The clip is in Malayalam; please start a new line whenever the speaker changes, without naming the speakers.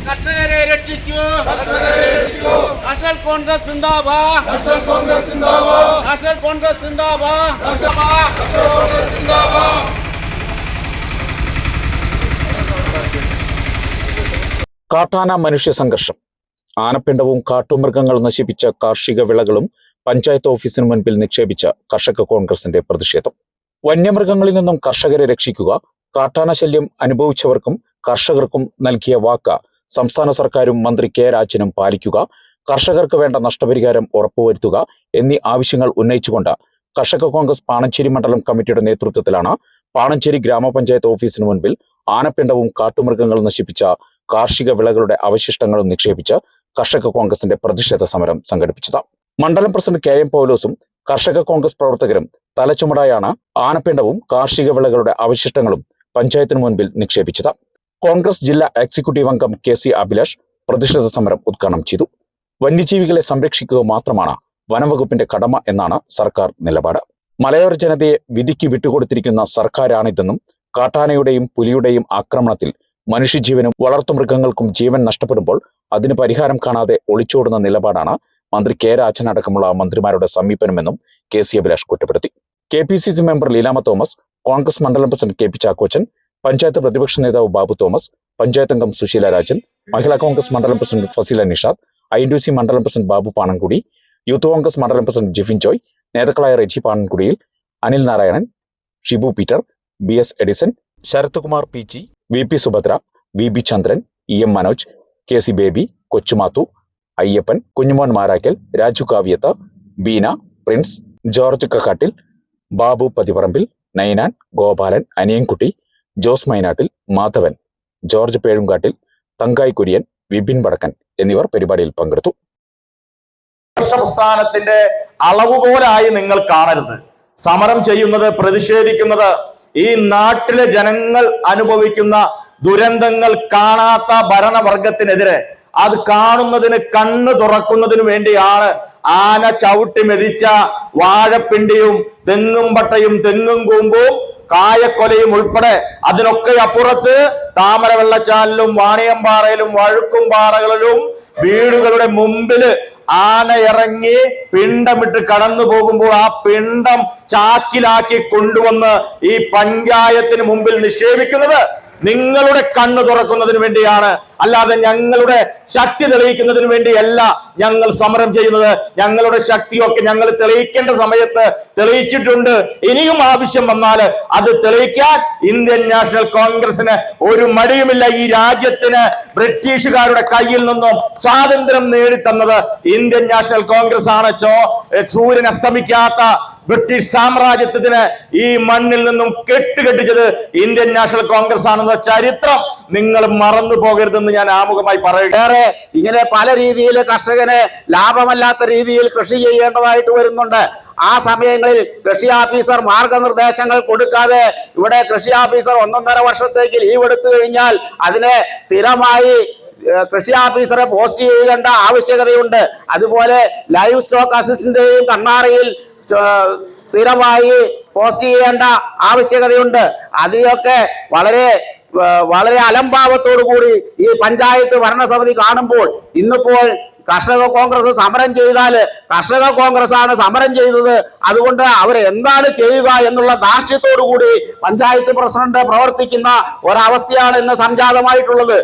കർഷകരെ രക്ഷിക്കൂ. നാഷണൽ കോൺഗ്രസ് സിന്ദാബാദ്. നാഷണൽ കോൺഗ്രസ് സിന്ദാബാദ്.
കാട്ടാന മനുഷ്യ സംഘർഷം. ആനപ്പിണ്ടവും കാട്ടുമൃഗങ്ങൾ നശിപ്പിച്ച കാർഷിക വിളകളും പഞ്ചായത്ത് ഓഫീസിന് മുൻപിൽ നിക്ഷേപിച്ച കർഷക കോൺഗ്രസിന്റെ പ്രതിഷേധം. വന്യമൃഗങ്ങളിൽ നിന്നും കർഷകരെ രക്ഷിക്കുക, കാട്ടാന ശല്യം അനുഭവിച്ചവർക്കും കർഷകർക്കും നൽകിയ വാക്ക് സംസ്ഥാന സർക്കാരും മന്ത്രി കെ രാജനും പാലിക്കുക, കർഷകർക്ക് വേണ്ട നഷ്ടപരിഹാരം ഉറപ്പുവരുത്തുക എന്നീ ആവശ്യങ്ങൾ ഉന്നയിച്ചുകൊണ്ട് കർഷക കോൺഗ്രസ് പാണഞ്ചേരി മണ്ഡലം കമ്മിറ്റിയുടെ നേതൃത്വത്തിലാണ് പാണഞ്ചേരി ഗ്രാമപഞ്ചായത്ത് ഓഫീസിന് മുൻപിൽ ആനപ്പിണ്ടവും കാട്ടുമൃഗങ്ങൾ നശിപ്പിച്ച കാർഷിക വിളകളുടെ അവശിഷ്ടങ്ങളും നിക്ഷേപിച്ച് കർഷക കോൺഗ്രസിന്റെ പ്രതിഷേധ സമരം സംഘടിപ്പിച്ചത്. മണ്ഡലം പ്രസിഡന്റ് കെ എം പൗലോസും കർഷക കോൺഗ്രസ് പ്രവർത്തകരും തലച്ചുമടായാണ് ആനപ്പിണ്ടവും കാർഷിക വിളകളുടെ അവശിഷ്ടങ്ങളും പഞ്ചായത്തിന് മുൻപിൽ നിക്ഷേപിച്ചത്. കോൺഗ്രസ് ജില്ലാ എക്സിക്യൂട്ടീവ് അംഗം കെ സി അഭിലാഷ് പ്രതിഷേധ സമരം ഉദ്ഘാടനം ചെയ്തു. വന്യജീവികളെ സംരക്ഷിക്കുക മാത്രമാണ് വനംവകുപ്പിന്റെ കടമ എന്നാണ് സർക്കാർ നിലപാട്. മലയോര ജനതയെ വിധിക്ക് വിട്ടുകൊടുത്തിരിക്കുന്ന സർക്കാരാണിതെന്നും കാട്ടാനയുടെയും പുലിയുടെയും ആക്രമണത്തിൽ മനുഷ്യജീവനും വളർത്തുമൃഗങ്ങൾക്കും ജീവൻ നഷ്ടപ്പെടുമ്പോൾ അതിന് പരിഹാരം കാണാതെ ഒളിച്ചോടുന്ന നിലപാടാണ് മന്ത്രി കെ രാജൻ അടക്കമുള്ള മന്ത്രിമാരുടെ സമീപനമെന്നും കെ സി അഭിലാഷ് കുറ്റപ്പെടുത്തി. KPCC member Leelama Thomas, Congress മണ്ഡലം പ്രസിഡന്റ് KP ചാക്കോച്ചൻ, പഞ്ചായത്ത് പ്രതിപക്ഷ നേതാവ് ബാബു തോമസ്, പഞ്ചായത്ത് അംഗം സുശീല രാജൻ, മഹിളാ കോൺഗ്രസ് മണ്ഡലം പ്രസിഡന്റ് ഫസീല നിഷാദ്, INTUC മണ്ഡലം പ്രസിഡന്റ് ബാബു പാണൻകുടി, യൂത്ത് കോൺഗ്രസ് മണ്ഡലം പ്രസിഡന്റ് ജിഫിൻ ജോയ്, നേതാക്കളായ Reji Panankudiyil, Anil Narayanan, Shibu Peter, BS Edison, Sarath Kumar PG, VP Subhadra, VB Chandran, EM Manoj, KC Baby, Kochumathu, Ayyappan, Kunjumon Marakkal, Raju Kavyath, Beena, Prince, George Kakkattil, Babu Pathiparambil, Ninan, Gopalan, Aniyankutty, Jose Mainattil, Madhavan, George Pezhunkattil, Thankai Kurian, Vipin Vadakkan എന്നിവർ പരിപാടിയിൽ പങ്കെടുത്തു.
പ്രസ്ഥാനത്തിന്റെ അളവുകോലായി നിങ്ങൾ കാണരുത്. സമരം ചെയ്യുന്നത്, പ്രതിഷേധിക്കുന്നത് ഈ നാട്ടിലെ ജനങ്ങൾ അനുഭവിക്കുന്ന ദുരന്തങ്ങൾ കാണാത്ത ഭരണവർഗത്തിനെതിരെ അത് കാണുന്നതിന് കണ്ണ് തുറക്കുന്നതിന് വേണ്ടിയാണ് ആന ചവിട്ടി മെതിച്ച വാഴപ്പിണ്ടിയും തെങ്ങും പട്ടയും തെങ്ങും കൂമ്പും കായക്കൊലയും ഉൾപ്പെടെ അതിനൊക്കെ അപ്പുറത്ത് താമര വെള്ളച്ചാലിലും വാണിയമ്പാറയിലും വഴുക്കും പാറകളിലും വീടുകളുടെ മുമ്പില് ആന ഇറങ്ങി പിണ്ടമിട്ട് കടന്നു പോകുമ്പോൾ ആ പിണ്ടം ചാക്കിലാക്കി കൊണ്ടുവന്ന് ഈ പഞ്ചായത്തിന് മുമ്പിൽ നിക്ഷേപിക്കുന്നത് നിങ്ങളുടെ കണ്ണ് തുറക്കുന്നതിന് വേണ്ടിയാണ്, അല്ലാതെ ഞങ്ങളുടെ ശക്തി തെളിയിക്കുന്നതിന് വേണ്ടിയല്ല ഞങ്ങൾ സമരം ചെയ്യുന്നത്. ഞങ്ങളുടെ ശക്തിയൊക്കെ ഞങ്ങൾ തെളിയിക്കേണ്ട സമയത്ത് തെളിയിച്ചിട്ടുണ്ട്. ഇനിയും ആവശ്യം വന്നാൽ അത് തെളിയിക്കാൻ ഇന്ത്യൻ നാഷണൽ കോൺഗ്രസിന് ഒരു മടിയുമില്ല. ഈ രാജ്യത്തിന് ബ്രിട്ടീഷുകാരുടെ കയ്യിൽ നിന്നും സ്വാതന്ത്ര്യം നേടിത്തന്നത് ഇന്ത്യൻ നാഷണൽ കോൺഗ്രസ് ആണ്. സൂര്യൻ അസ്തമിക്കാത്ത ബ്രിട്ടീഷ് സാമ്രാജ്യത്തിന് ഈ മണ്ണിൽ നിന്നും കെട്ടുകെട്ടിച്ചത് ഇന്ത്യൻ നാഷണൽ കോൺഗ്രസ് ആണെന്ന ചരിത്രം നിങ്ങൾ മറന്നു പോകരുതെന്ന് ഞാൻ ആമുഖമായി പറയുകയാണ്.
ഇങ്ങനെ പല രീതിയിൽ കർഷകന് ലാഭമല്ലാത്ത രീതിയിൽ കൃഷി ചെയ്യേണ്ടതായിട്ട് വരുന്നുണ്ട്. ആ സമയങ്ങളിൽ കൃഷി ഓഫീസർ മാർഗനിർദ്ദേശങ്ങൾ കൊടുക്കാതെ ഇവിടെ കൃഷി ഓഫീസർ 1.5 വർഷത്തേക്ക് ലീവ് എടുത്തു കഴിഞ്ഞാൽ അതിനെ സ്ഥിരമായി കൃഷി ഓഫീസറെ പോസ്റ്റ് ചെയ്യേണ്ട ആവശ്യകതയുണ്ട്. അതുപോലെ ലൈവ് സ്റ്റോക്ക് അസിസ്റ്റന്റിന്റെയും കണ്ണാറയിൽ സ്ഥിരമായി പോസ്റ്റ് ചെയ്യേണ്ട ആവശ്യകതയുണ്ട്. അതിലൊക്കെ വളരെ അലംഭാവത്തോടു കൂടി ഈ പഞ്ചായത്ത് ഭരണസമിതി കാണുമ്പോൾ ഇന്നിപ്പോൾ കർഷക കോൺഗ്രസ് സമരം ചെയ്താൽ കർഷക കോൺഗ്രസ് ആണ് സമരം ചെയ്തത്, അതുകൊണ്ട് അവരെന്താണ് ചെയ്യുക എന്നുള്ള ധാർഷ്ട്യത്തോടു കൂടി പഞ്ചായത്ത് പ്രസിഡന്റ് പ്രവർത്തിക്കുന്ന ഒരവസ്ഥയാണ് ഇന്ന് സംജാതമായിട്ടുള്ളത്.